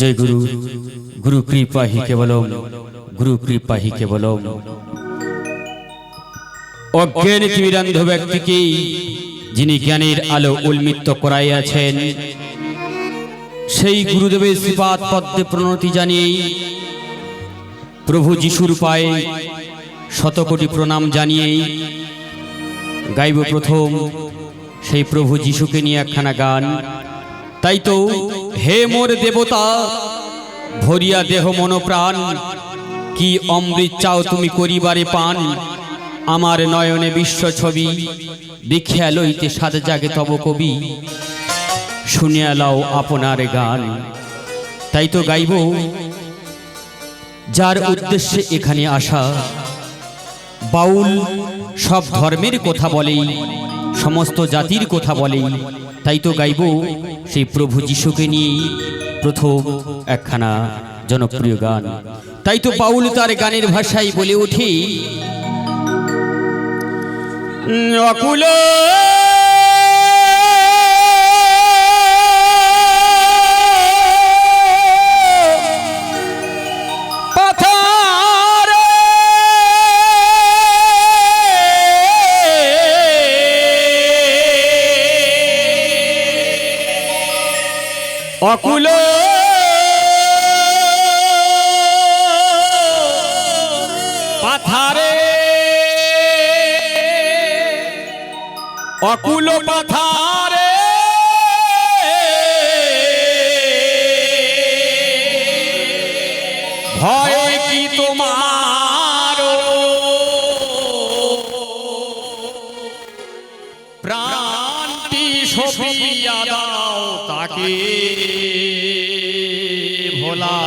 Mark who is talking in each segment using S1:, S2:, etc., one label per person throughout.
S1: जय गुरु। गुरु कृपा ही केवलम, गुरु कृपा ही केवलम। अज्ञान तिमिरान्ध व्यक्तिके जिनि ज्ञानेर आलो उन्मित्त कराइयाछेन सेई गुरुदेवेर श्रीपाद पद्मे प्रणति जानिये प्रभु जिशुर पाये शतकोटी प्रणाम जानिये गाइब प्रथम सेई प्रभु जिशुके निये एकखाना गान। ताई तो हे मोर देवता भरिया देह मन प्राण की अमृत चाओ तुमी करिबारे पान आमार नयने विश्व छवि देखिया लइते सात जागे तब कवि शुनिया लाओ आपनार गान। ताई तो गाइब जार उद्देश्ये एखाने आसा बाउल सब धर्मेर कथा बोले समस्त जातिर कथा बोले। ताई तो गाइब सेई प्रभु जिशुके निये प्रथम एकखाना जनप्रिय गान। ताई तो बाउल तार गानेर भाषाय बोले उठे अकुल अकुल पाथारे अकुल पाथारे भय की तुम्हारो प्राणटी सफिया दाओ ताके भोला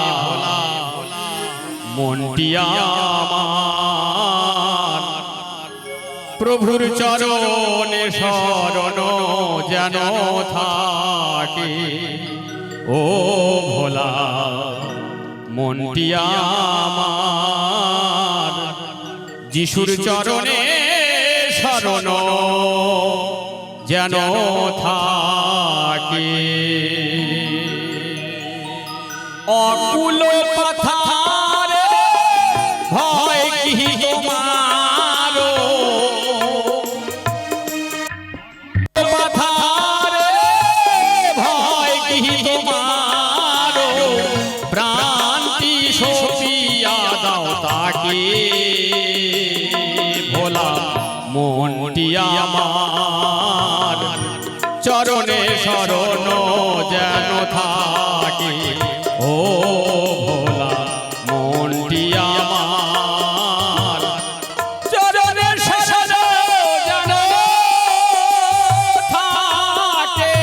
S1: मनटी आमार प्रभुर चरणे शरण जेन थाके ओ भोला मनटी आमार जिशुर चरणे शरण जेन थाके। अकुल पाथारे भय की तुम्हारो पाथारे भय की तुम्हारो प्राणटी सफिया दाओ ताके भोला मनटी आमार चरणे शरण जेन थाके ओ भोला मनटी आमार चरणे शरण जेन थाके।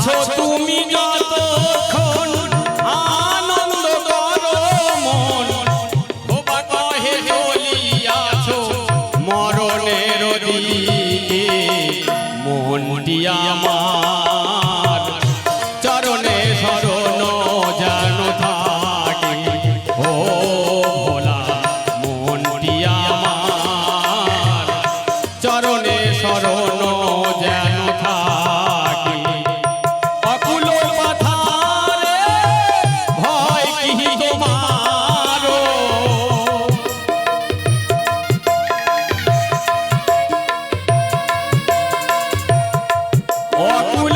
S1: আছো তুমি যতক্ষণ আনন্দ করো মন খোবা কহে চলিয়াছো মরণের দিকে মনটি আমার চরণে শরণ যেন থাকে ও ভোলা মনটি আমার চরণে শরণ যেন থাকে অকুল পাথারে ভয় কি তোমারো অকুল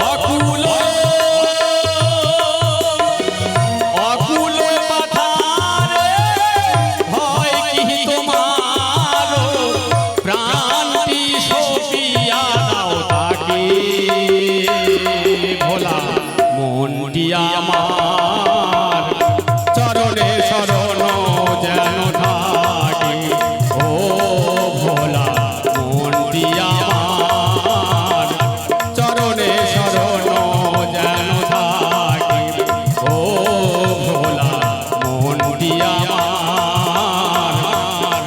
S1: অকুল অকুল পাথারে ভয় কি তোমারো প্রাণটি সপিয়া দাও তাকে ভোলা মনটি আমার চরণে শরণ যেন থাকে ও ভোলা মনটি আমার চরণে শরণ যেন থাকে ও ভোলা মনটি আমার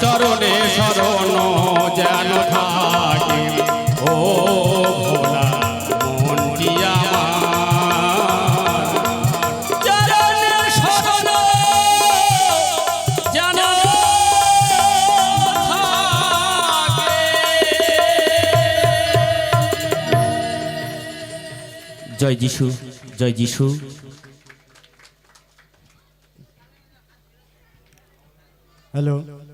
S1: চরণে শরণ যেন থাকে ও ভোলা মনটি আমার চরণে শরণ যেন থাকে। জয় যিশু, জয় যিশু।
S2: হ্যালো।